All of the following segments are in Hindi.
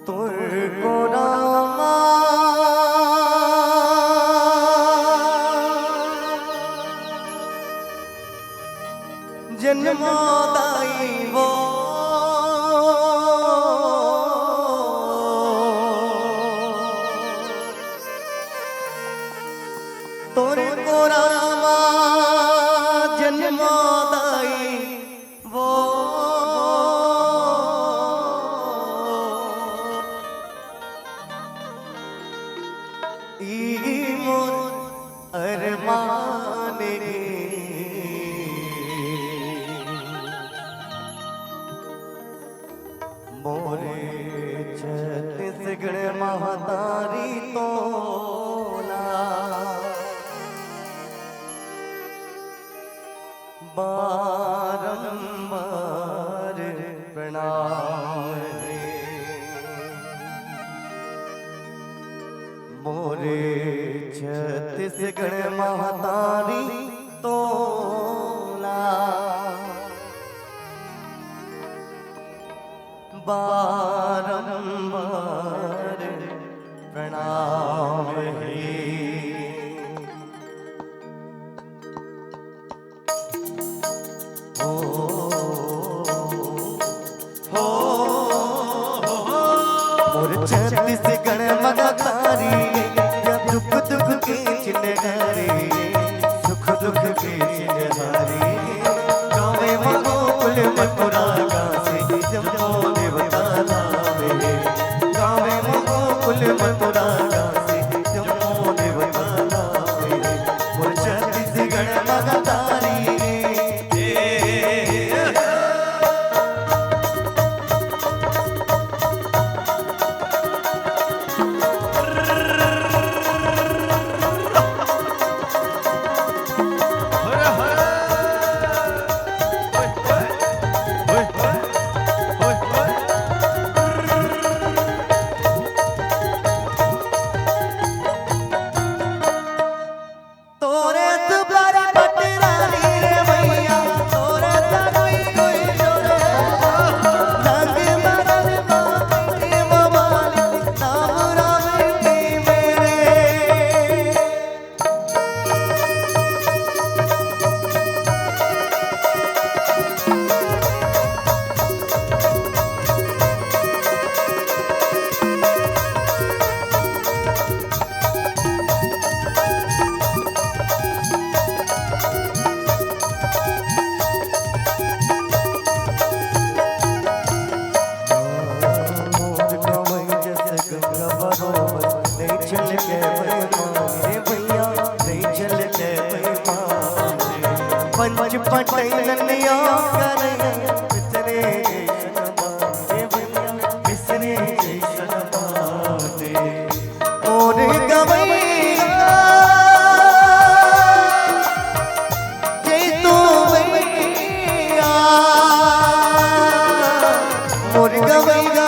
तुरको रामा जन्मोदाई वो तुरको रामा जन्मोदाई वो मोर अरमान मोरे छत्तीसगढ़ महातारी तोला बारंबार प्रणाम मोरे छत्तीसगढ़ महातारी तोला बारंबार प्रणाम है। मोरे छत्तीसगढ़ महातारी दुख दुख के चिन्हारी सुख दुख के चिन्हारी गावे गोकुल मथुरा काशी जम्मू देवता मेरे गावे गोकुल मथुरा काशी जम्मू देवता मेरे मोरे छत्तीसगढ़ महातारी पंच पटैनिया बिसरे बिसरे और गवैया तू भैया मोर गवैया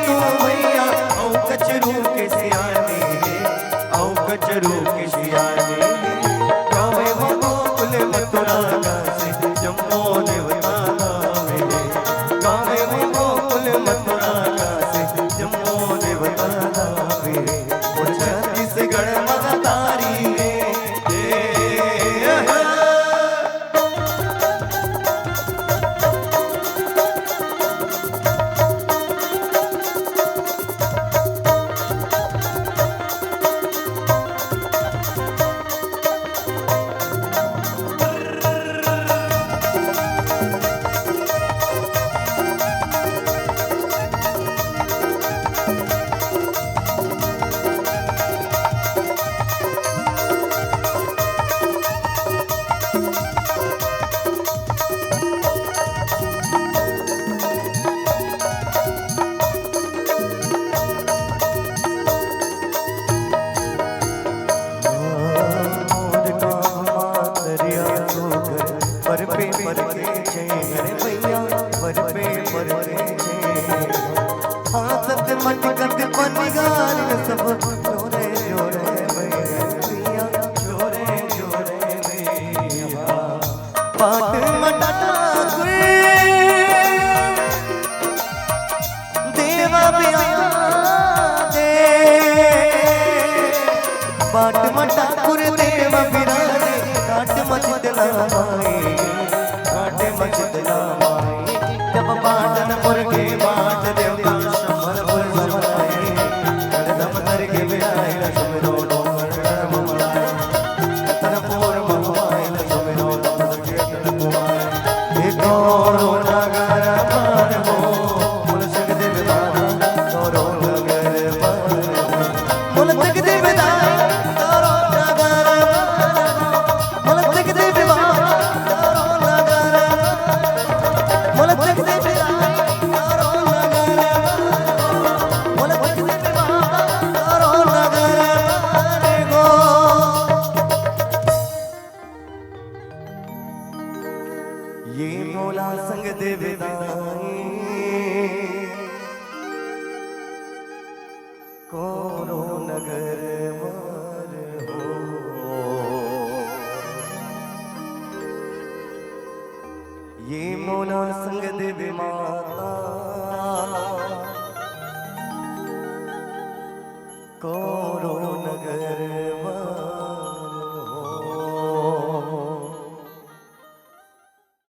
तू भैया औ कचरू के सियाने औ कचरू के सियाने मथुरा काशी जम्मू देवता मेरे गावे गोकुल मथुरा काशी जम्मू देवता मेरे मोरे छत्तीसगढ़ महातारी सब जोरे जोरे भैया जोरे जोरे भैया पाट मटाटा देवा बिया पाट मटाकुर देव बिराजे घाट मचदला माए घाट मचदला माए जब पाटनपुर के बाट देवता शंभरपुर समाए कदम धर के बिराए सुमिरो डोंगर ममलाए कतनपुर ममवाए सुमिरो डोंगर के तनपुआए एक कौरो नगर मानवो मुल जगदेव दाना कौरो नगर मानवो मुल जगदेव दाना कौरो नगर मुल जगदेव दाना कौरो नगर मुल जगदेव दाना कौरो नगर मुल जगदेव दाना कौरो नगर गो ये मौला संग देवदाई कोरो नगर मार हो ये मौला संग देव माता कोरो नगर